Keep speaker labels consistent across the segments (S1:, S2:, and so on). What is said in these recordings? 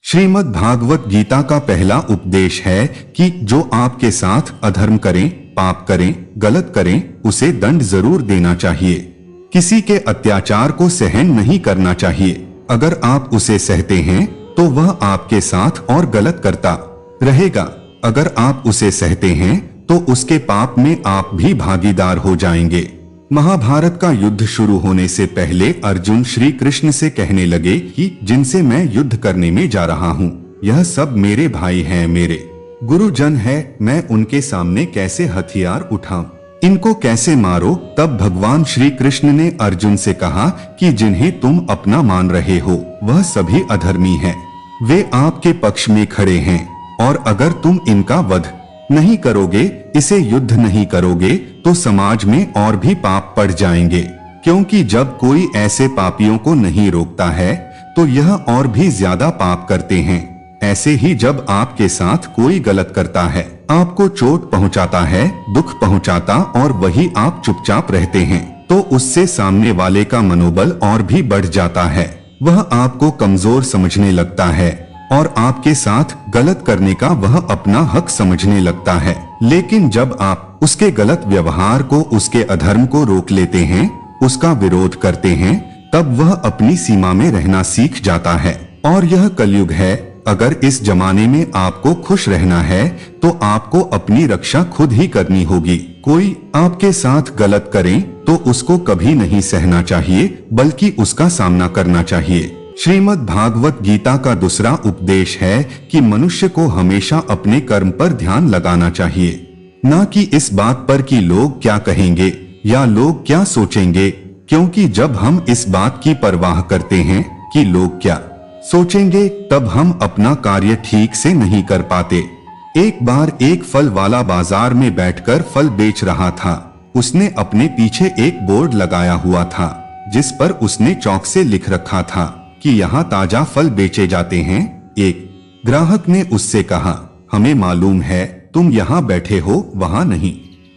S1: श्रीमद् भागवत गीता का पहला उपदेश है कि जो आपके साथ अधर्म करें, पाप करें, गलत करें, उसे दंड जरूर देना चाहिए। किसी के अत्याचार को सहन नहीं करना चाहिए। अगर आप उसे सहते हैं तो वह आपके साथ और गलत करता रहेगा। अगर आप उसे सहते हैं तो उसके पाप में आप भी भागीदार हो जाएंगे। महाभारत का युद्ध शुरू होने से पहले अर्जुन श्री कृष्ण से कहने लगे कि जिनसे मैं युद्ध करने में जा रहा हूँ, यह सब मेरे भाई हैं, मेरे गुरुजन है। मैं उनके सामने कैसे हथियार उठाऊं, इनको कैसे मारो। तब भगवान श्री कृष्ण ने अर्जुन से कहा कि जिन्हें तुम अपना मान रहे हो वह सभी अधर्मी हैं। वे आपके पक्ष में खड़े हैं और अगर तुम इनका वध नहीं करोगे, इसे युद्ध नहीं करोगे, तो समाज में और भी पाप पड़ जाएंगे। क्योंकि जब कोई ऐसे पापियों को नहीं रोकता है तो यह और भी ज्यादा पाप करते हैं। ऐसे ही जब आपके साथ कोई गलत करता है, आपको चोट पहुंचाता है, दुख पहुंचाता और वही आप चुपचाप रहते हैं, तो उससे सामने वाले का मनोबल और भी बढ़ जाता है। वह आपको कमजोर समझने लगता है और आपके साथ गलत करने का वह अपना हक समझने लगता है। लेकिन जब आप उसके गलत व्यवहार को, उसके अधर्म को रोक लेते हैं, उसका विरोध करते हैं, तब वह अपनी सीमा में रहना सीख जाता है। और यह कलयुग है। अगर इस जमाने में आपको खुश रहना है तो आपको अपनी रक्षा खुद ही करनी होगी। कोई आपके साथ गलत करे तो उसको कभी नहीं सहना चाहिए, बल्कि उसका सामना करना चाहिए। श्रीमद् भागवत गीता का दूसरा उपदेश है कि मनुष्य को हमेशा अपने कर्म पर ध्यान लगाना चाहिए, न कि इस बात पर कि लोग क्या कहेंगे या लोग क्या सोचेंगे। क्योंकि जब हम इस बात की परवाह करते हैं कि लोग क्या सोचेंगे, तब हम अपना कार्य ठीक से नहीं कर पाते। एक बार एक फल वाला बाजार में बैठकर फल बेच रहा था। उसने अपने पीछे एक बोर्ड लगाया हुआ था जिस पर उसने चौक से लिख रखा था कि यहाँ ताजा फल बेचे जाते हैं। एक ग्राहक ने उससे कहा, हमें मालूम है तुम यहाँ बैठे हो, वहाँ नहीं।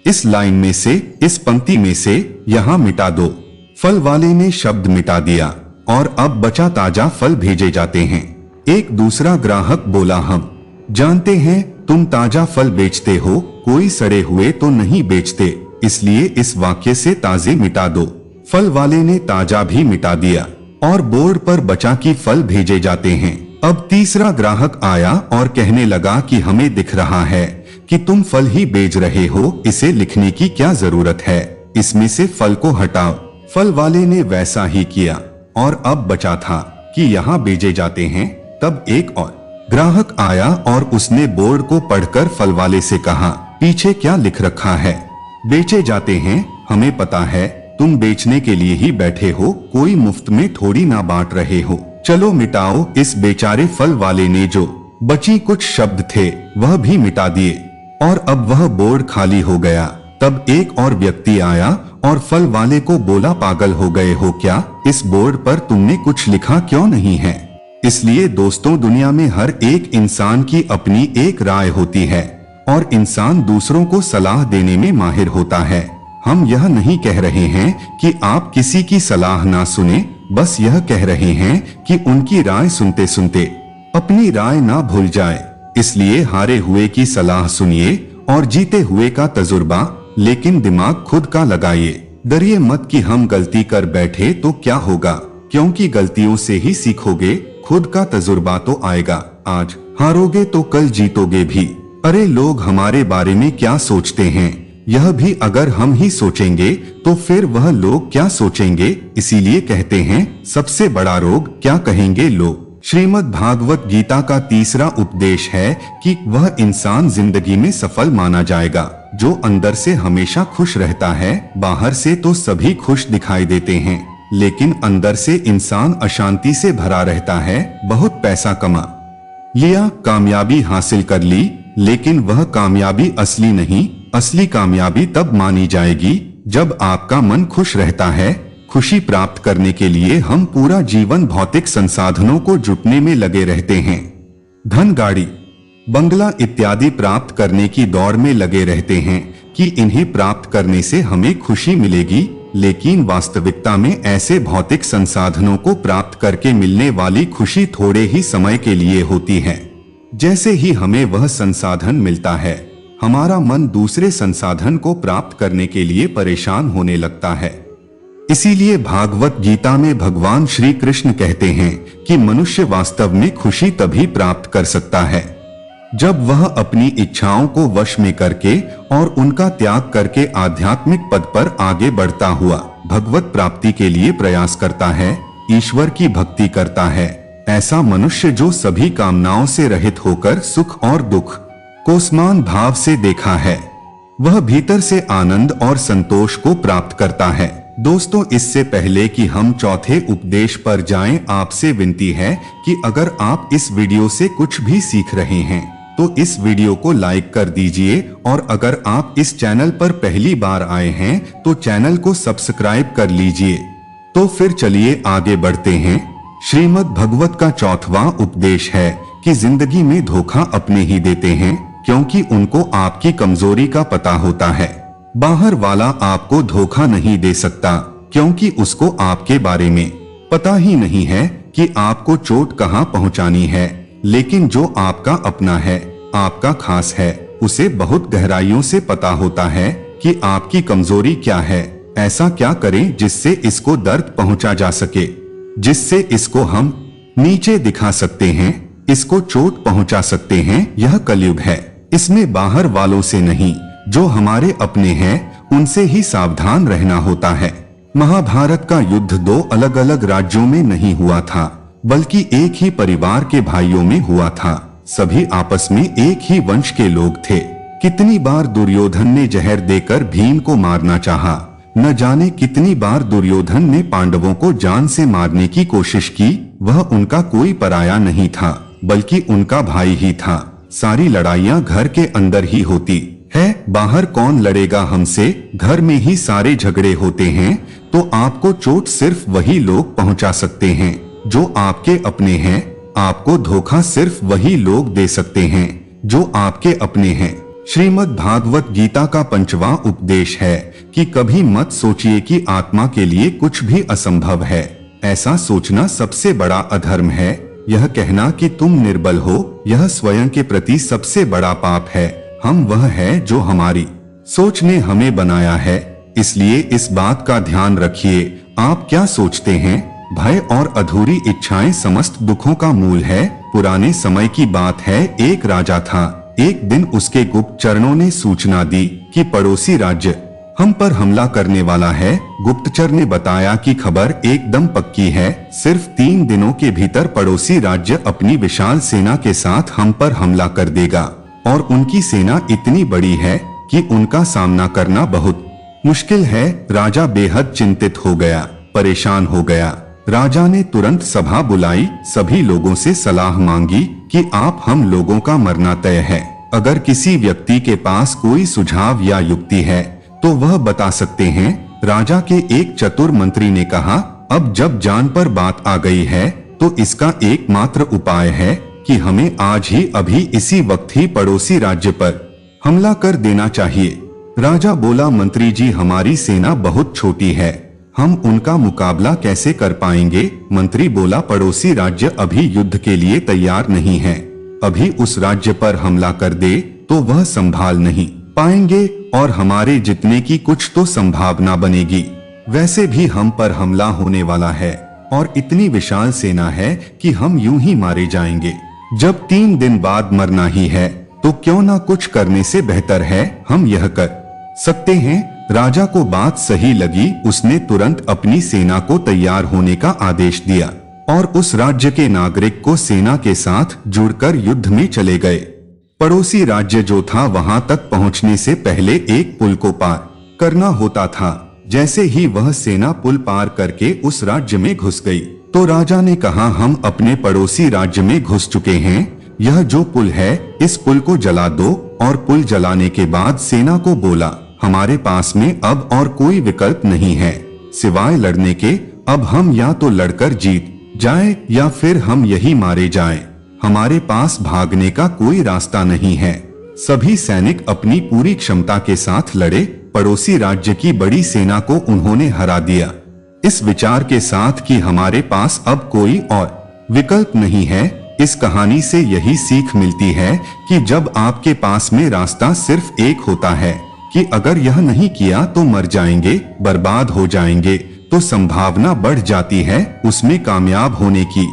S1: इस लाइन में से, इस पंक्ति में से यहाँ मिटा दो। फल वाले ने शब्द मिटा दिया और अब बचा ताजा फल भेजे जाते हैं। एक दूसरा ग्राहक बोला, हम जानते हैं तुम ताजा फल बेचते हो, कोई सड़े हुए तो नहीं बेचते, इसलिए इस वाक्य से ताजे मिटा दो। फल वाले ने ताजा भी मिटा दिया और बोर्ड पर बचा कि फल भेजे जाते हैं। अब तीसरा ग्राहक आया और कहने लगा कि हमें दिख रहा है कि तुम फल ही बेच रहे हो, इसे लिखने की क्या जरूरत है, इसमें से फल को हटाओ। फल वाले ने वैसा ही किया और अब बचा था कि यहाँ बेचे जाते हैं। तब एक और ग्राहक आया और उसने बोर्ड को पढ़कर फल वाले से कहा, पीछे क्या लिख रखा है? बेचे जाते हैं। हमें पता है तुम बेचने के लिए ही बैठे हो, कोई मुफ्त में थोड़ी ना बांट रहे हो, चलो मिटाओ। इस बेचारे फल वाले ने जो बची कुछ शब्द थे वह भी मिटा दिए और अब वह बोर्ड खाली हो गया। तब एक और व्यक्ति आया और फल वाले को बोला, पागल हो गए हो क्या? इस बोर्ड पर तुमने कुछ लिखा क्यों नहीं है? इसलिए दोस्तों, दुनिया में हर एक इंसान की अपनी एक राय होती है और इंसान दूसरों को सलाह देने में माहिर होता है। हम यह नहीं कह रहे हैं कि आप किसी की सलाह ना सुने, बस यह कह रहे हैं कि उनकी राय सुनते सुनते अपनी राय ना भूल जाए। इसलिए हारे हुए की सलाह सुनिए और जीते हुए का तजुर्बा, लेकिन दिमाग खुद का लगाइए। डरिए मत कि हम गलती कर बैठे तो क्या होगा, क्योंकि गलतियों से ही सीखोगे। खुद का तजुर्बा तो आएगा। आज हारोगे तो कल जीतोगे भी। अरे लोग हमारे बारे में क्या सोचते हैं, यह भी अगर हम ही सोचेंगे तो फिर वह लोग क्या सोचेंगे। इसीलिए कहते हैं, सबसे बड़ा रोग क्या कहेंगे लोग। श्रीमद् भागवत गीता का तीसरा उपदेश है कि वह इंसान जिंदगी में सफल माना जाएगा जो अंदर से हमेशा खुश रहता है। बाहर से तो सभी खुश दिखाई देते हैं, लेकिन अंदर से इंसान अशांति से भरा रहता है। बहुत पैसा कमा लिया, कामयाबी हासिल कर ली, लेकिन वह कामयाबी असली नहीं। असली कामयाबी तब मानी जाएगी जब आपका मन खुश रहता है। खुशी प्राप्त करने के लिए हम पूरा जीवन भौतिक संसाधनों को जुटने में लगे रहते हैं। धन, गाड़ी, बंगला इत्यादि प्राप्त करने की दौड़ में लगे रहते हैं कि इन्हें प्राप्त करने से हमें खुशी मिलेगी। लेकिन वास्तविकता में ऐसे भौतिक संसाधनों को प्राप्त करके मिलने वाली खुशी थोड़े ही समय के लिए होती है। जैसे ही हमें वह संसाधन मिलता है, हमारा मन दूसरे संसाधन को प्राप्त करने के लिए परेशान होने लगता है। इसीलिए भागवत गीता में भगवान श्री कृष्ण कहते हैं कि मनुष्य वास्तव में खुशी तभी प्राप्त कर सकता है जब वह अपनी इच्छाओं को वश में करके और उनका त्याग करके आध्यात्मिक पद पर आगे बढ़ता हुआ भगवत प्राप्ति के लिए प्रयास करता है, ईश्वर की भक्ति करता है। ऐसा मनुष्य जो सभी कामनाओं से रहित होकर सुख और दुख को समान भाव से देखा है, वह भीतर से आनंद और संतोष को प्राप्त करता है। दोस्तों, इससे पहले कि हम चौथे उपदेश पर जाएं, आपसे विनती है कि अगर आप इस वीडियो से कुछ भी सीख रहे हैं तो इस वीडियो को लाइक कर दीजिए, और अगर आप इस चैनल पर पहली बार आए हैं तो चैनल को सब्सक्राइब कर लीजिए। तो फिर चलिए आगे बढ़ते हैं। श्रीमद् भगवत का चौथवा उपदेश है कि जिंदगी में धोखा अपने ही देते हैं, क्योंकि उनको आपकी कमजोरी का पता होता है। बाहर वाला आपको धोखा नहीं दे सकता, क्योंकि उसको आपके बारे में पता ही नहीं है कि आपको चोट कहां पहुंचानी है। लेकिन जो आपका अपना है, आपका खास है, उसे बहुत गहराइयों से पता होता है कि आपकी कमजोरी क्या है। ऐसा क्या करें जिससे इसको दर्द पहुंचा जा सके, जिससे इसको हम नीचे दिखा सकते हैं, इसको चोट पहुंचा सकते हैं। यह कलयुग है, इसमें बाहर वालों से नहीं, जो हमारे अपने हैं उनसे ही सावधान रहना होता है। महाभारत का युद्ध दो अलग अलग राज्यों में नहीं हुआ था, बल्कि एक ही परिवार के भाइयों में हुआ था। सभी आपस में एक ही वंश के लोग थे। कितनी बार दुर्योधन ने जहर देकर भीम को मारना चाहा, न जाने कितनी बार दुर्योधन ने पांडवों को जान से मारने की कोशिश की। वह उनका कोई पराया नहीं था, बल्कि उनका भाई ही था। सारी लड़ाइयाँ घर के अंदर ही होती है, बाहर कौन लड़ेगा हमसे। घर में ही सारे झगड़े होते हैं, तो आपको चोट सिर्फ वही लोग पहुंचा सकते हैं जो आपके अपने हैं। आपको धोखा सिर्फ वही लोग दे सकते हैं जो आपके अपने हैं। श्रीमद् भागवत गीता का 5वां उपदेश है कि कभी मत सोचिए कि आत्मा के लिए कुछ भी असंभव है। ऐसा सोचना सबसे बड़ा अधर्म है। यह कहना कि तुम निर्बल हो, यह स्वयं के प्रति सबसे बड़ा पाप है। हम वह है जो हमारी सोच ने हमें बनाया है। इसलिए इस बात का ध्यान रखिए, आप क्या सोचते हैं। भय और अधूरी इच्छाएं समस्त दुखों का मूल है। पुराने समय की बात है, एक राजा था। एक दिन उसके गुप्तचरों ने सूचना दी कि पड़ोसी राज्य हम पर हमला करने वाला है। गुप्तचर ने बताया कि खबर एकदम पक्की है, सिर्फ 3 दिनों के भीतर पड़ोसी राज्य अपनी विशाल सेना के साथ हम पर हमला कर देगा, और उनकी सेना इतनी बड़ी है कि उनका सामना करना बहुत मुश्किल है। राजा बेहद चिंतित हो गया, परेशान हो गया। राजा ने तुरंत सभा बुलाई, सभी लोगों से सलाह मांगी कि आप हम लोगों का मरना तय है। अगर किसी व्यक्ति के पास कोई सुझाव या युक्ति है तो वह बता सकते हैं। राजा के एक चतुर मंत्री ने कहा, अब जब जान पर बात आ गई है तो इसका एकमात्र उपाय है कि हमें आज ही अभी इसी वक्त ही पड़ोसी राज्य पर हमला कर देना चाहिए। राजा बोला, मंत्री जी, हमारी सेना बहुत छोटी है, हम उनका मुकाबला कैसे कर पाएंगे। मंत्री बोला, पड़ोसी राज्य अभी युद्ध के लिए तैयार नहीं है। अभी उस राज्य पर हमला कर दे तो वह संभाल नहीं पाएंगे और हमारे जितने की कुछ तो संभावना बनेगी। वैसे भी हम पर हमला होने वाला है और इतनी विशाल सेना है कि हम यूं ही मारे जाएंगे। जब 3 दिन बाद मरना ही है तो क्यों ना कुछ करने से बेहतर है हम यह कर सकते हैं। राजा को बात सही लगी। उसने तुरंत अपनी सेना को तैयार होने का आदेश दिया और उस राज्य के नागरिक को सेना के साथ जुड़कर युद्ध में चले गए। पड़ोसी राज्य जो था वहां तक पहुंचने से पहले एक पुल को पार करना होता था। जैसे ही वह सेना पुल पार करके उस राज्य में घुस गई तो राजा ने कहा, हम अपने पड़ोसी राज्य में घुस चुके हैं। यह जो पुल है, इस पुल को जला दो। और पुल जलाने के बाद सेना को बोला, हमारे पास में अब और कोई विकल्प नहीं है सिवाय लड़ने के। अब हम या तो लड़कर जीत जाएं या फिर हम यही मारे जाएं। हमारे पास भागने का कोई रास्ता नहीं है। सभी सैनिक अपनी पूरी क्षमता के साथ लड़े। पड़ोसी राज्य की बड़ी सेना को उन्होंने हरा दिया। इस विचार के साथ कि हमारे पास अब कोई और विकल्प नहीं है, इस कहानी से यही सीख मिलती है कि जब आपके पास में रास्ता सिर्फ एक होता है कि अगर यह नहीं किया तो मर जाएंगे, बर्बाद हो जाएंगे, तो संभावना बढ़ जाती है उसमें कामयाब होने की।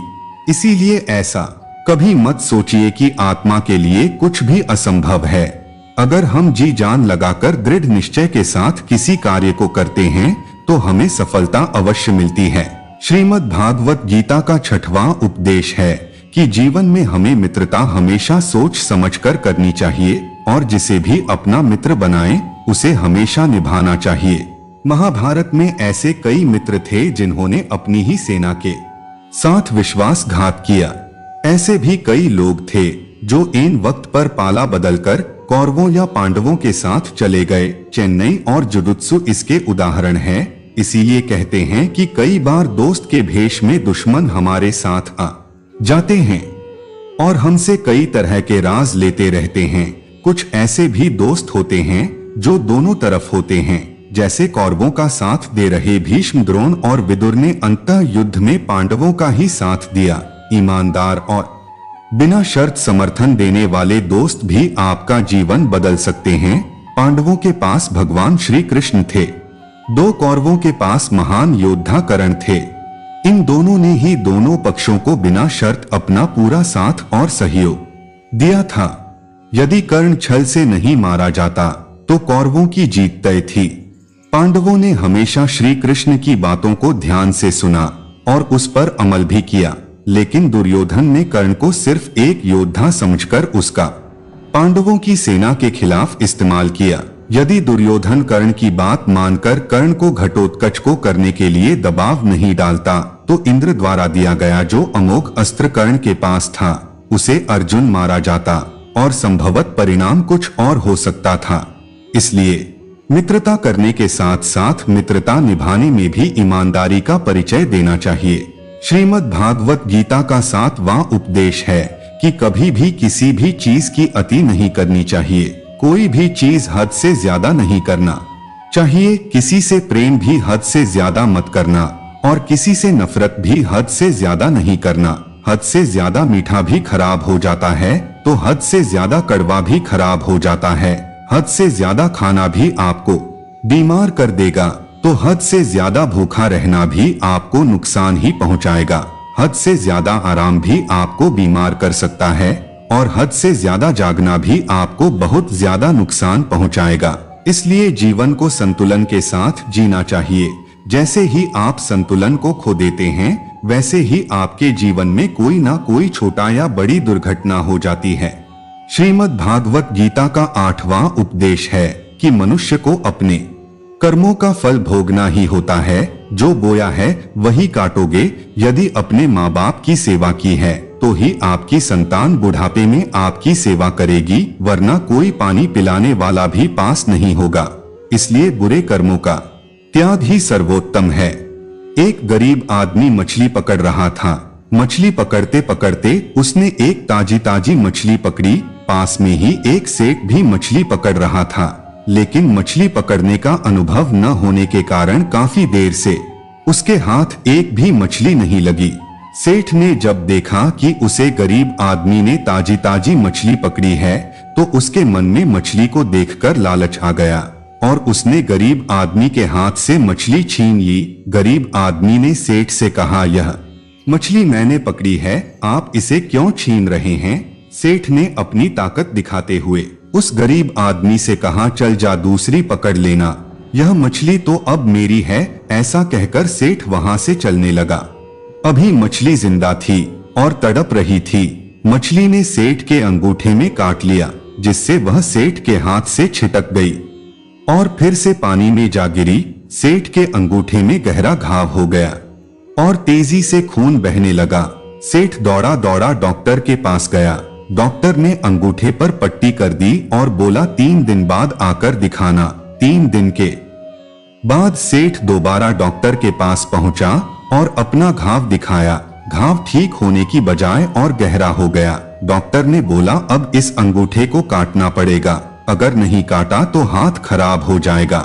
S1: इसीलिए ऐसा कभी मत सोचिए कि आत्मा के लिए कुछ भी असंभव है। अगर हम जी जान लगाकर दृढ़ निश्चय के साथ किसी कार्य को करते हैं तो हमें सफलता अवश्य मिलती है। श्रीमद् भागवत गीता का 6वां उपदेश है कि जीवन में हमें मित्रता हमेशा सोच समझकर करनी चाहिए और जिसे भी अपना मित्र बनाएं, उसे हमेशा निभाना चाहिए। महाभारत में ऐसे कई मित्र थे जिन्होंने अपनी ही सेना के साथ विश्वासघात किया। ऐसे भी कई लोग थे जो इन वक्त पर पाला बदलकर कौरवों या पांडवों के साथ चले गए। चेन्नई और जुजुत्सु इसके उदाहरण हैं। इसीलिए कहते हैं कि कई बार दोस्त के भेष में दुश्मन हमारे साथ आ जाते हैं और हमसे कई तरह के राज लेते रहते हैं। कुछ ऐसे भी दोस्त होते हैं जो दोनों तरफ होते हैं, जैसे कौरवों का साथ दे रहे भीष्म, द्रोण और विदुर ने अंतः युद्ध में पांडवों का ही साथ दिया। ईमानदार और बिना शर्त समर्थन देने वाले दोस्त भी आपका जीवन बदल सकते हैं। पांडवों के पास भगवान श्री कृष्ण थे, 2 कौरवों के पास महान योद्धा कर्ण थे। इन दोनों ने ही दोनों पक्षों को बिना शर्त अपना पूरा साथ और सहयोग दिया था। यदि कर्ण छल से नहीं मारा जाता तो कौरवों की जीत तय थी। पांडवों ने हमेशा श्री कृष्ण की बातों को ध्यान से सुना और उस पर अमल भी किया, लेकिन दुर्योधन ने कर्ण को सिर्फ एक योद्धा समझकर उसका पांडवों की सेना के खिलाफ इस्तेमाल किया। यदि दुर्योधन कर्ण की बात मानकर कर्ण को घटोत्कच को करने के लिए दबाव नहीं डालता तो इंद्र द्वारा दिया गया जो अमोघ अस्त्र कर्ण के पास था उसे अर्जुन मारा जाता और संभवत परिणाम कुछ और हो सकता था। इसलिए मित्रता करने के साथ साथ मित्रता निभाने में भी ईमानदारी का परिचय देना चाहिए। श्रीमद् भागवत गीता का 7वां उपदेश है कि कभी भी किसी भी चीज की अति नहीं करनी चाहिए। कोई भी चीज हद से ज्यादा नहीं करना चाहिए। किसी से प्रेम भी हद से ज्यादा मत करना और किसी से नफरत भी हद से ज्यादा नहीं करना। हद से ज्यादा मीठा भी खराब हो जाता है तो हद से ज्यादा कड़वा भी खराब हो जाता है। हद से ज्यादा खाना भी आपको बीमार कर देगा तो हद से ज्यादा भूखा रहना भी आपको नुकसान ही पहुंचाएगा। हद से ज्यादा आराम भी आपको बीमार कर सकता है और हद से ज्यादा जागना भी आपको बहुत ज्यादा नुकसान पहुंचाएगा। इसलिए जीवन को संतुलन के साथ जीना चाहिए। जैसे ही आप संतुलन को खो देते हैं वैसे ही आपके जीवन में कोई ना कोई छोटा या बड़ी दुर्घटना हो जाती है। श्रीमद् भागवत गीता का 8वां उपदेश है कि मनुष्य को अपने कर्मों का फल भोगना ही होता है। जो बोया है वही काटोगे। यदि अपने माँ बाप की सेवा की है तो ही आपकी संतान बुढ़ापे में आपकी सेवा करेगी, वरना कोई पानी पिलाने वाला भी पास नहीं होगा। इसलिए बुरे कर्मों का त्याग ही सर्वोत्तम है। एक गरीब आदमी मछली पकड़ रहा था। मछली पकड़ते पकड़ते उसने एक ताजी ताजी मछली पकड़ी। पास में ही एक सेठ भी मछली पकड़ रहा था, लेकिन मछली पकड़ने का अनुभव न होने के कारण काफी देर से उसके हाथ एक भी मछली नहीं लगी। सेठ ने जब देखा कि उसे गरीब आदमी ने ताजी ताजी मछली पकड़ी है तो उसके मन में मछली को देखकर लालच आ गया और उसने गरीब आदमी के हाथ से मछली छीन ली। गरीब आदमी ने सेठ से कहा, यह मछली मैंने पकड़ी है, आप इसे क्यों छीन रहे हैं? सेठ ने अपनी ताकत दिखाते हुए उस गरीब आदमी से कहा, चल जा दूसरी पकड़ लेना, यह मछली तो अब मेरी है। ऐसा कहकर सेठ वहां से चलने लगा। अभी मछली जिंदा थी और तड़प रही थी। मछली ने सेठ के अंगूठे में काट लिया, जिससे वह सेठ के हाथ से छिटक गई और फिर से पानी में जा गिरी। सेठ के अंगूठे में गहरा घाव हो गया और तेजी से खून बहने लगा। सेठ दौड़ा दौड़ा डॉक्टर के पास गया। डॉक्टर ने अंगूठे पर पट्टी कर दी और बोला 3 दिन बाद आकर दिखाना। 3 दिन के बाद सेठ दोबारा डॉक्टर के पास पहुंचा और अपना घाव दिखाया। घाव ठीक होने की बजाय और गहरा हो गया। डॉक्टर ने बोला, अब इस अंगूठे को काटना पड़ेगा। अगर नहीं काटा तो हाथ खराब हो जाएगा।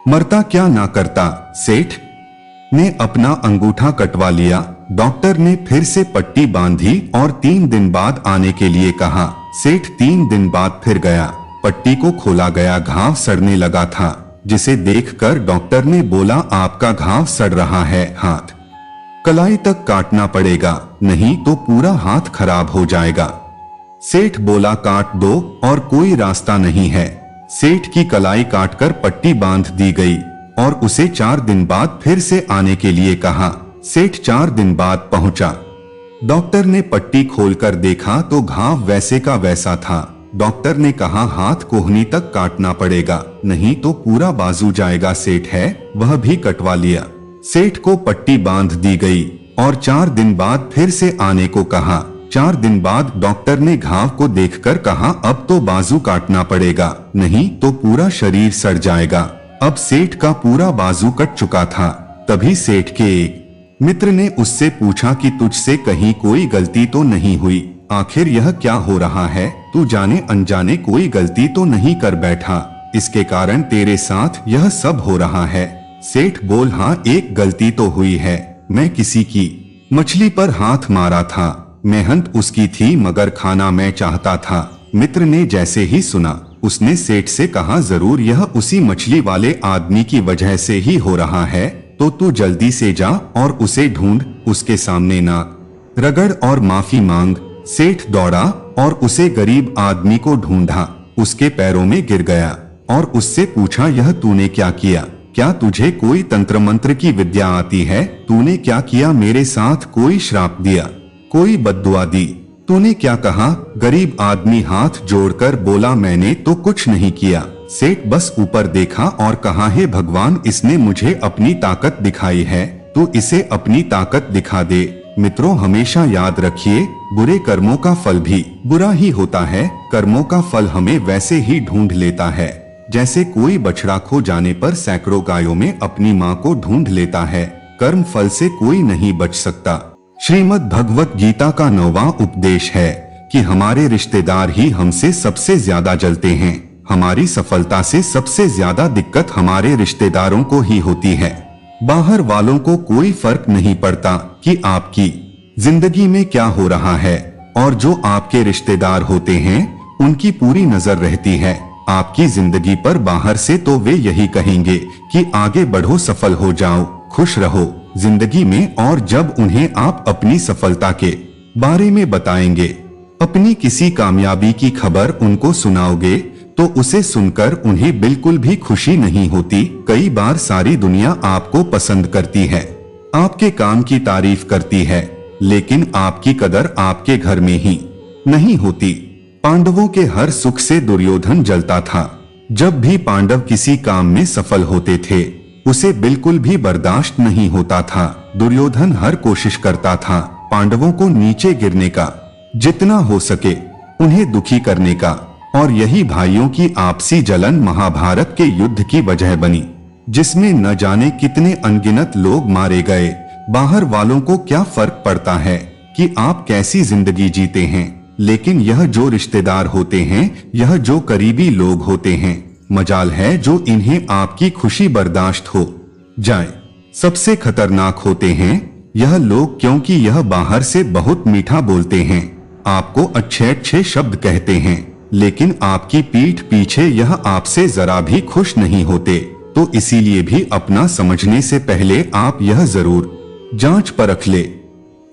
S1: मरता क्या ना करता। सेठ ने अपना अंगूठा कटवा लिया। डॉक्टर ने फिर से पट्टी बांधी और 3 दिन बाद आने के लिए कहा। सेठ 3 दिन बाद फिर गया। पट्टी को खोला गया, घाव सड़ने लगा था, जिसे देखकर डॉक्टर ने बोला, आपका घाव सड़ रहा है, हाथ कलाई तक काटना पड़ेगा, नहीं तो पूरा हाथ खराब हो जाएगा। सेठ बोला, काट दो और कोई रास्ता नहीं है। सेठ की कलाई काटकर पट्टी बांध दी गई और उसे 4 दिन बाद फिर से आने के लिए कहा। सेठ 4 दिन बाद पहुंचा। डॉक्टर ने पट्टी खोलकर देखा तो घाव वैसे का वैसा था। डॉक्टर ने कहा, हाथ कोहनी तक काटना पड़ेगा, नहीं तो पूरा बाजू जाएगा। सेठ है वह भी कटवा लिया। सेठ को पट्टी बांध दी गई और 4 दिन बाद फिर से आने को कहा। 4 दिन बाद डॉक्टर ने घाव को देखकर कहा, अब तो बाजू काटना पड़ेगा, नहीं तो पूरा शरीर सड़ जाएगा। अब सेठ का पूरा बाजू कट चुका था। तभी सेठ के एक मित्र ने उससे पूछा कि तुझसे कहीं कोई गलती तो नहीं हुई? आखिर यह क्या हो रहा है? तू जाने अनजाने कोई गलती तो नहीं कर बैठा, इसके कारण तेरे साथ यह सब हो रहा है? सेठ बोल, हाँ एक गलती तो हुई है। मैं किसी की मछली पर हाथ मारा था। मेहनत उसकी थी मगर खाना मैं चाहता था। मित्र ने जैसे ही सुना उसने सेठ से कहा, जरूर यह उसी मछली वाले आदमी की वजह से ही हो रहा है, तो तू जल्दी से जा और उसे ढूंढ, उसके सामने नाक रगड़ और माफी मांग। सेठ दौड़ा और उसे गरीब आदमी को ढूंढा। उसके पैरों में गिर गया और उससे पूछा, यह तूने क्या किया? क्या तुझे कोई तंत्र मंत्र की विद्या आती है? तूने क्या किया? मेरे साथ कोई श्राप दिया, कोई बद्दुआ दी? तूने क्या कहा? गरीब आदमी हाथ जोड़कर बोला, मैंने तो कुछ नहीं किया। सेठ बस ऊपर देखा और कहा, हे भगवान, इसने मुझे अपनी ताकत दिखाई है, तो इसे अपनी ताकत दिखा दे। मित्रों, हमेशा याद रखिए, बुरे कर्मों का फल भी बुरा ही होता है। कर्मों का फल हमें वैसे ही ढूंढ लेता है, जैसे कोई बछड़ा खो जाने पर सैकड़ों गायों में अपनी माँ को ढूंढ लेता है। कर्म फल से कोई नहीं बच सकता। श्रीमद् भगवत गीता का 9वां उपदेश है कि हमारे रिश्तेदार ही हमसे सबसे ज्यादा जलते हैं। हमारी सफलता से सबसे ज्यादा दिक्कत हमारे रिश्तेदारों को ही होती है। बाहर वालों को कोई फर्क नहीं पड़ता कि आपकी जिंदगी में क्या हो रहा है, और जो आपके रिश्तेदार होते हैं उनकी पूरी नजर रहती है आपकी जिंदगी पर। बाहर से तो वे यही कहेंगे कि आगे बढ़ो, सफल हो जाओ, खुश रहो जिंदगी में। और जब उन्हें आप अपनी सफलता के बारे में बताएंगे, अपनी किसी कामयाबी की खबर उनको सुनाओगे, तो उसे सुनकर उन्हें बिल्कुल भी खुशी नहीं होती। कई बार सारी दुनिया आपको पसंद करती है, आपके काम की तारीफ करती है, लेकिन आपकी कदर आपके घर में ही नहीं होती। पांडवों के हर सुख से दुर्योधन जलता था। जब भी पांडव किसी काम में सफल होते थे, उसे बिल्कुल भी बर्दाश्त नहीं होता था। दुर्योधन हर कोशिश करता था पांडवों को नीचे गिरने का, जितना हो सके उन्हें दुखी करने का, और यही भाइयों की आपसी जलन महाभारत के युद्ध की वजह बनी, जिसमें न जाने कितने अनगिनत लोग मारे गए। बाहर वालों को क्या फर्क पड़ता है कि आप कैसी जिंदगी जीते हैं, लेकिन यह जो रिश्तेदार होते हैं, यह जो करीबी लोग होते हैं, मजाल है जो इन्हें आपकी खुशी बर्दाश्त हो जाए। सबसे खतरनाक होते हैं यह लोग, क्योंकि यह बाहर से बहुत मीठा बोलते हैं, आपको अच्छे अच्छे शब्द कहते हैं, लेकिन आपकी पीठ पीछे यह आपसे जरा भी खुश नहीं होते। तो इसीलिए भी अपना समझने से पहले आप यह जरूर जांच परख ले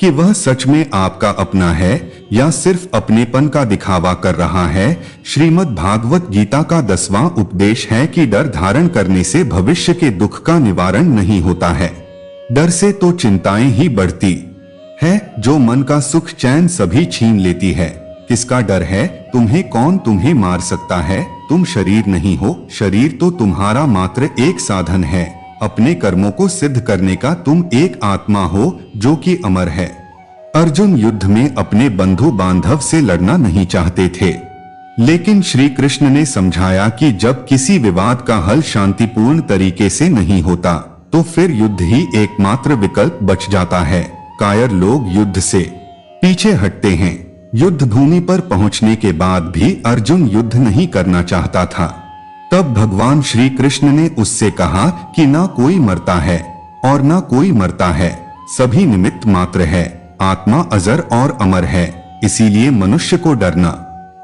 S1: कि वह सच में आपका अपना है या सिर्फ अपनेपन का दिखावा कर रहा है। श्रीमद् भागवत गीता का 10वां उपदेश है कि डर धारण करने से भविष्य के दुख का निवारण नहीं होता है। डर से तो चिंताएं ही बढ़ती है, जो मन का सुख चैन सभी छीन लेती है। किसका डर है? तुम्हें कौन तुम्हें मार सकता है? तुम शरीर नहीं हो, शरीर तो तुम्हारा मात्र एक साधन है। अपने कर्मों को सिद्ध करने का तुम एक आत्मा हो जो कि अमर है। अर्जुन युद्ध में अपने बंधु बांधव से लड़ना नहीं चाहते थे, लेकिन श्री कृष्ण ने समझाया कि जब किसी विवाद का हल शांतिपूर्ण तरीके से नहीं होता, तो फिर युद्ध ही एकमात्र विकल्प बच जाता है। कायर लोग युद्ध से पीछे हटते हैं, युद्ध भूमि पर पहुंचने के बाद भी अर्जुन युद्ध नहीं करना चाहता था। तब भगवान श्री कृष्ण ने उससे कहा कि ना कोई मरता है और ना कोई मरता है, सभी निमित्त मात्र है, आत्मा अजर और अमर है, इसीलिए मनुष्य को डरना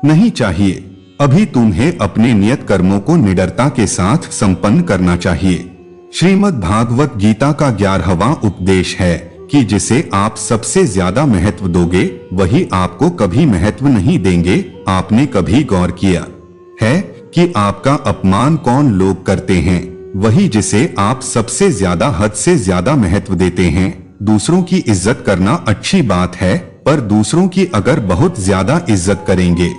S1: नहीं चाहिए। अभी तुम्हें अपने नियत कर्मों को निडरता के साथ संपन्न करना चाहिए। श्रीमद् भागवत गीता का 11वां उपदेश है कि जिसे आप सबसे ज्यादा महत्व दोगे वही आपको कभी महत्व नहीं देंगे। आपने कभी गौर किया है कि आपका अपमान कौन लोग करते हैं? वही जिसे आप सबसे ज्यादा हद से ज्यादा महत्व देते हैं। दूसरों की इज्जत करना अच्छी बात है, पर दूसरों की अगर बहुत ज्यादा इज्जत करेंगे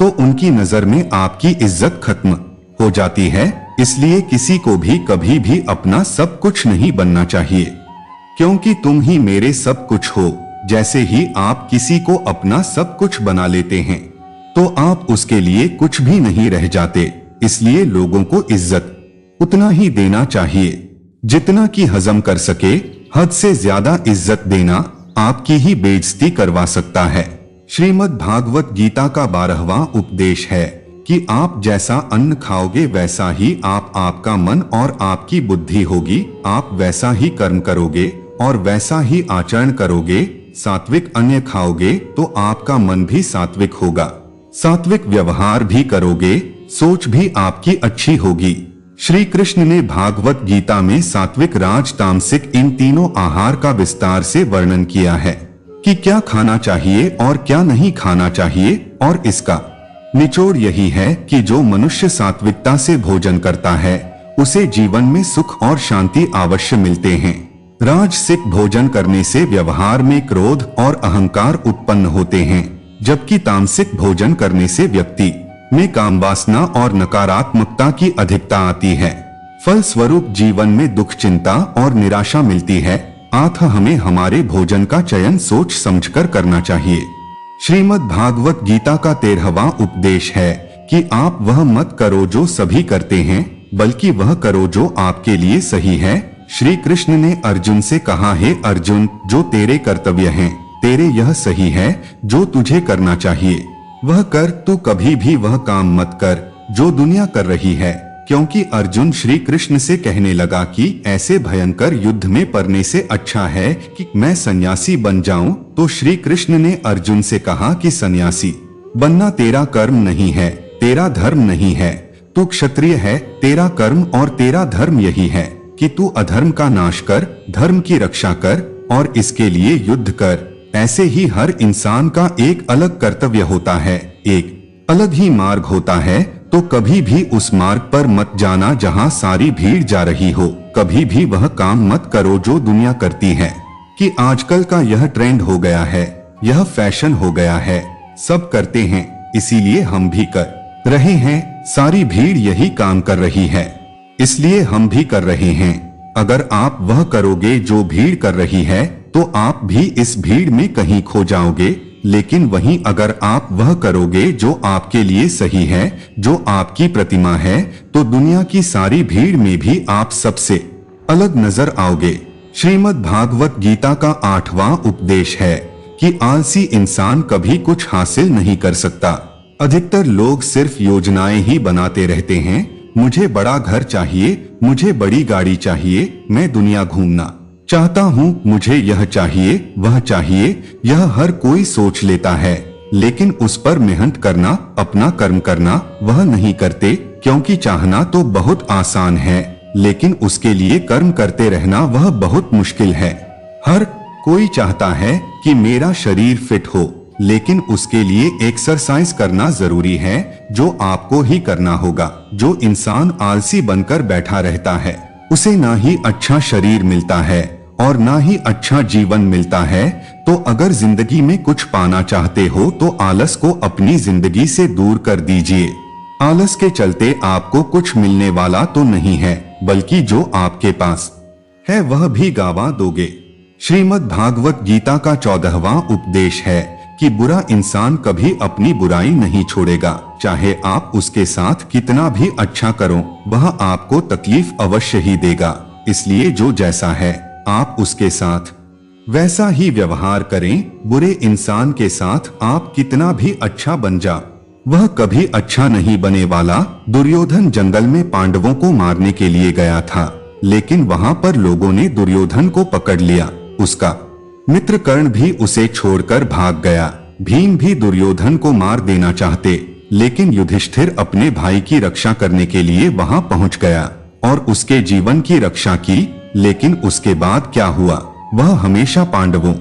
S1: तो उनकी नजर में आपकी इज्जत खत्म हो जाती है। इसलिए किसी को भी कभी भी अपना सब कुछ नहीं बनना चाहिए, क्योंकि तुम ही मेरे सब कुछ हो। जैसे ही आप किसी को अपना सब कुछ बना लेते हैं तो आप उसके लिए कुछ भी नहीं रह जाते। इसलिए लोगों को इज्जत उतना ही देना चाहिए जितना कि हजम कर सके। हद से ज्यादा इज्जत देना आपकी ही बेइज्जती करवा सकता है। श्रीमद् भागवत गीता का 12वां उपदेश है कि आप जैसा अन्न खाओगे वैसा ही आपका मन और आपकी बुद्धि होगी। आप वैसा ही कर्म करोगे और वैसा ही आचरण करोगे। सात्विक अन्न खाओगे तो आपका मन भी सात्विक होगा, सात्विक व्यवहार भी करोगे, सोच भी आपकी अच्छी होगी। श्री कृष्ण ने भागवत गीता में सात्विक, राज, तामसिक इन तीनों आहार का विस्तार से वर्णन किया है कि क्या खाना चाहिए और क्या नहीं खाना चाहिए, और इसका निचोड़ यही है कि जो मनुष्य सात्विकता से भोजन करता है उसे जीवन में सुख और शांति अवश्य मिलते हैं। राजसिक भोजन करने से व्यवहार में क्रोध और अहंकार उत्पन्न होते हैं, जबकि तामसिक भोजन करने से व्यक्ति में काम वासना और नकारात्मकता की अधिकता आती है। फल स्वरूप जीवन में दुख, चिंता और निराशा मिलती है। अतः हमें हमारे भोजन का चयन सोच समझकर करना चाहिए। श्रीमद् भागवत गीता का 13वां उपदेश है कि आप वह मत करो जो सभी करते हैं, बल्कि वह करो जो आपके लिए सही है। श्री कृष्ण ने अर्जुन से कहा, हे अर्जुन, जो तेरे कर्तव्य हैं, तेरे यह सही है जो तुझे करना चाहिए वह कर। तू कभी भी वह काम मत कर जो दुनिया कर रही है, क्योंकि अर्जुन श्री कृष्ण से कहने लगा कि ऐसे भयंकर युद्ध में पड़ने से अच्छा है कि मैं सन्यासी बन जाऊं। तो श्री कृष्ण ने अर्जुन से कहा कि सन्यासी बनना तेरा कर्म नहीं है, तेरा धर्म नहीं है। तू क्षत्रिय है, तेरा कर्म और तेरा धर्म यही है कि तू अधर्म का नाश कर, धर्म की रक्षा कर और इसके लिए युद्ध कर। ऐसे ही हर इंसान का एक अलग कर्तव्य होता है, एक अलग ही मार्ग होता है। तो कभी भी उस मार्ग पर मत जाना जहां सारी भीड़ जा रही हो। कभी भी वह काम मत करो जो दुनिया करती है कि आजकल का यह ट्रेंड हो गया है, यह फैशन हो गया है, सब करते हैं इसीलिए हम भी कर रहे हैं। सारी भीड़ यही काम कर रही है इसलिए हम भी कर रहे हैं। अगर आप वह करोगे जो भीड़ कर रही है तो आप भी इस भीड़ में कहीं खो जाओगे। लेकिन वहीं अगर आप वह करोगे जो आपके लिए सही है, जो आपकी प्रतिमा है, तो दुनिया की सारी भीड़ में भी आप सबसे अलग नजर आओगे। श्रीमद् भागवत गीता का 8वां उपदेश है कि आलसी इंसान कभी कुछ हासिल नहीं कर सकता। अधिकतर लोग सिर्फ योजनाएं ही बनाते रहते हैं। मुझे बड़ा घर चाहिए, मुझे बड़ी गाड़ी चाहिए, मैं दुनिया घूमना चाहता हूँ, मुझे यह चाहिए, वह चाहिए, यह हर कोई सोच लेता है। लेकिन उस पर मेहनत करना, अपना कर्म करना वह नहीं करते, क्योंकि चाहना तो बहुत आसान है लेकिन उसके लिए कर्म करते रहना वह बहुत मुश्किल है। हर कोई चाहता है कि मेरा शरीर फिट हो, लेकिन उसके लिए एक्सरसाइज करना जरूरी है जो आपको ही करना होगा। जो इंसान आलसी बनकर बैठा रहता है उसे ना ही अच्छा शरीर मिलता है और ना ही अच्छा जीवन मिलता है। तो अगर जिंदगी में कुछ पाना चाहते हो तो आलस को अपनी जिंदगी से दूर कर दीजिए। आलस के चलते आपको कुछ मिलने वाला तो नहीं है, बल्कि जो आपके पास है वह भी गंवा दोगे। श्रीमद् भागवत गीता का 14वां उपदेश है कि बुरा इंसान कभी अपनी बुराई नहीं छोड़ेगा। चाहे आप उसके साथ कितना भी अच्छा करो, वह आपको तकलीफ अवश्य ही देगा। इसलिए जो जैसा है आप उसके साथ वैसा ही व्यवहार करें। बुरे इंसान के साथ आप कितना भी अच्छा बन जा, वह कभी अच्छा नहीं बने वाला। दुर्योधन जंगल में पांडवों को मारने के लिए गया था, लेकिन वहां पर लोगों ने दुर्योधन को पकड़ लिया। उसका मित्र कर्ण भी उसे छोड़कर भाग गया। भीम भी दुर्योधन को मार देना चाहते, लेकिन युधिष्ठिर अपने भाई की रक्षा करने के लिए वहां पहुंच गया और उसके जीवन की रक्षा की। लेकिन उसके बाद क्या हुआ? वह हमेशा पांडवों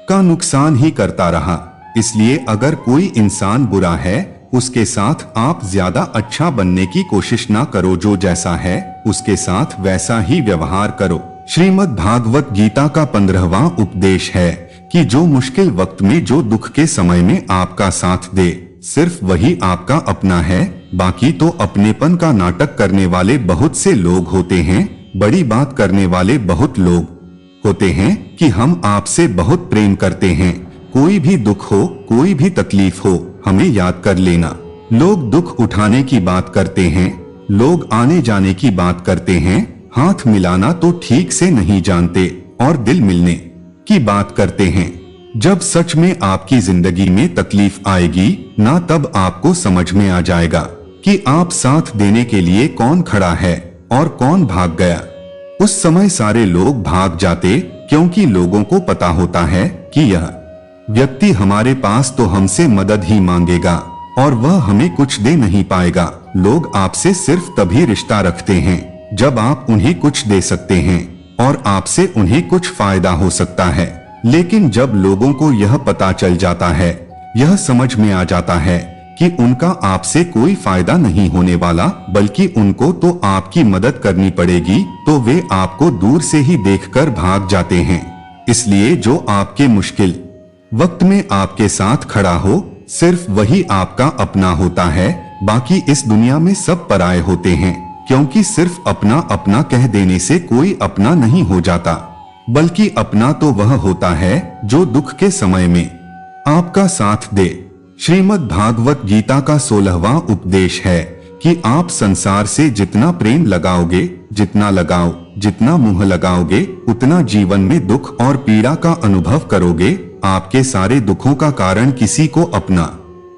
S1: का नुकसान ही करता रहा। इसलिए अगर कोई इंसान बुरा है, उसके साथ आप ज्यादा अच्छा बनने की कोशिश ना करो। जो जैसा है उसके साथ वैसा ही व्यवहार करो। श्रीमद् भागवत गीता का 15वां उपदेश है कि जो मुश्किल वक्त में, जो दुख के समय में आपका साथ दे, सिर्फ वही आपका अपना है। बाकी तो अपनेपन का नाटक करने वाले बहुत से लोग होते हैं। बड़ी बात करने वाले बहुत लोग होते हैं कि हम आपसे बहुत प्रेम करते हैं। कोई भी दुख हो, कोई भी तकलीफ हो, हमें याद कर लेना। लोग दुख उठाने की बात करते हैं, लोग आने जाने की बात करते हैं, हाथ मिलाना तो ठीक से नहीं जानते और दिल मिलने की बात करते हैं। जब सच में आपकी जिंदगी में तकलीफ आएगी ना, तब आपको समझ में आ जाएगा कि आप साथ देने के लिए कौन खड़ा है और कौन भाग गया। उस समय सारे लोग भाग जाते, क्योंकि लोगों को पता होता है कि यह व्यक्ति हमारे पास तो हमसे मदद ही मांगेगा और वह हमें कुछ दे नहीं पाएगा। लोग आपसे सिर्फ तभी रिश्ता रखते हैं जब आप उन्हें कुछ दे सकते हैं और आपसे उन्हें कुछ फायदा हो सकता है। लेकिन जब लोगों को यह पता चल जाता है, यह समझ में आ जाता है कि उनका आपसे कोई फायदा नहीं होने वाला, बल्कि उनको तो आपकी मदद करनी पड़ेगी, तो वे आपको दूर से ही देखकर भाग जाते हैं। इसलिए जो आपके मुश्किल वक्त में आपके साथ खड़ा हो, सिर्फ वही आपका अपना होता है। बाकी इस दुनिया में सब पराये होते हैं, क्योंकि सिर्फ अपना अपना कह देने से कोई अपना नहीं हो जाता, बल्कि अपना तो वह होता है जो दुख के समय में आपका साथ दे। श्रीमद् भागवत गीता का 16वां उपदेश है कि आप संसार से जितना प्रेम लगाओगे, जितना लगाओ, जितना मुंह लगाओगे, उतना जीवन में दुख और पीड़ा का अनुभव करोगे। आपके सारे दुखों का कारण किसी को अपना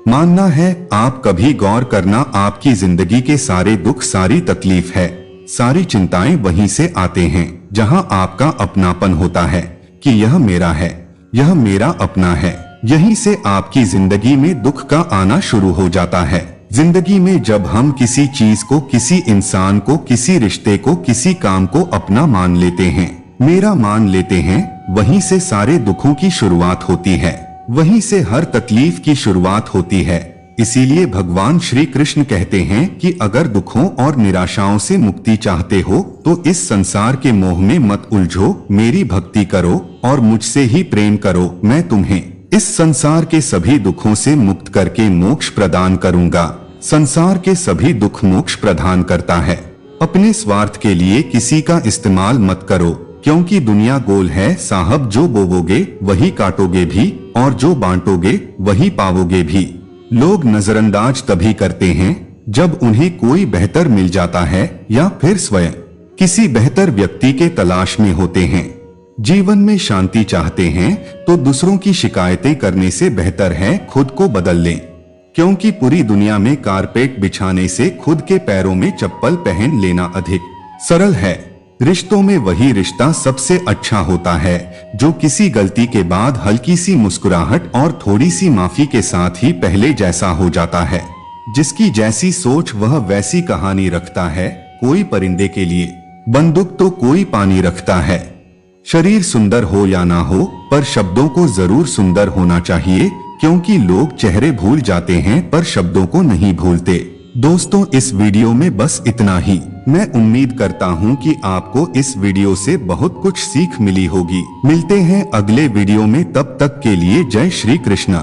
S1: मानना है। आप कभी गौर करना, आपकी जिंदगी के सारे दुख, सारी तकलीफ है, सारी चिंताएं वहीं से आते हैं जहां आपका अपनापन होता है कि यह मेरा है, यह मेरा अपना है। यहीं से आपकी जिंदगी में दुख का आना शुरू हो जाता है। जिंदगी में जब हम किसी चीज को, किसी इंसान को, किसी रिश्ते को, किसी काम को अपना मान लेते हैं, मेरा मान लेते हैं, वहीं से सारे दुखों की शुरुआत होती है, वहीं से हर तकलीफ की शुरुआत होती है। इसीलिए भगवान श्री कृष्ण कहते हैं कि अगर दुखों और निराशाओं से मुक्ति चाहते हो तो इस संसार के मोह में मत उलझो, मेरी भक्ति करो और मुझसे ही प्रेम करो। मैं तुम्हें इस संसार के सभी दुखों से मुक्त करके मोक्ष प्रदान करूंगा। संसार के सभी दुख मोक्ष प्रदान करता है। अपने स्वार्थ के लिए किसी का इस्तेमाल मत करो, क्योंकि दुनिया गोल है साहब। जो बोवोगे वही काटोगे भी, और जो बांटोगे वही पाओगे भी। लोग नजरअंदाज तभी करते हैं जब उन्हें कोई बेहतर मिल जाता है या फिर स्वयं किसी बेहतर व्यक्ति के तलाश में होते हैं। जीवन में शांति चाहते हैं तो दूसरों की शिकायतें करने से बेहतर है खुद को बदल लें, क्योंकि पूरी दुनिया में कारपेट बिछाने से खुद के पैरों में चप्पल पहन लेना अधिक सरल है। रिश्तों में वही रिश्ता सबसे अच्छा होता है जो किसी गलती के बाद हल्की सी मुस्कुराहट और थोड़ी सी माफी के साथ ही पहले जैसा हो जाता है। जिसकी जैसी सोच वह वैसी कहानी रखता है। कोई परिंदे के लिए बंदूक तो कोई पानी रखता है। शरीर सुंदर हो या ना हो, पर शब्दों को जरूर सुंदर होना चाहिए, क्योंकि लोग चेहरे भूल जाते हैं पर शब्दों को नहीं भूलते। दोस्तों, इस वीडियो में बस इतना ही। मैं उम्मीद करता हूं कि आपको इस वीडियो से बहुत कुछ सीख मिली होगी। मिलते हैं अगले वीडियो में, तब तक के लिए जय श्री कृष्णा।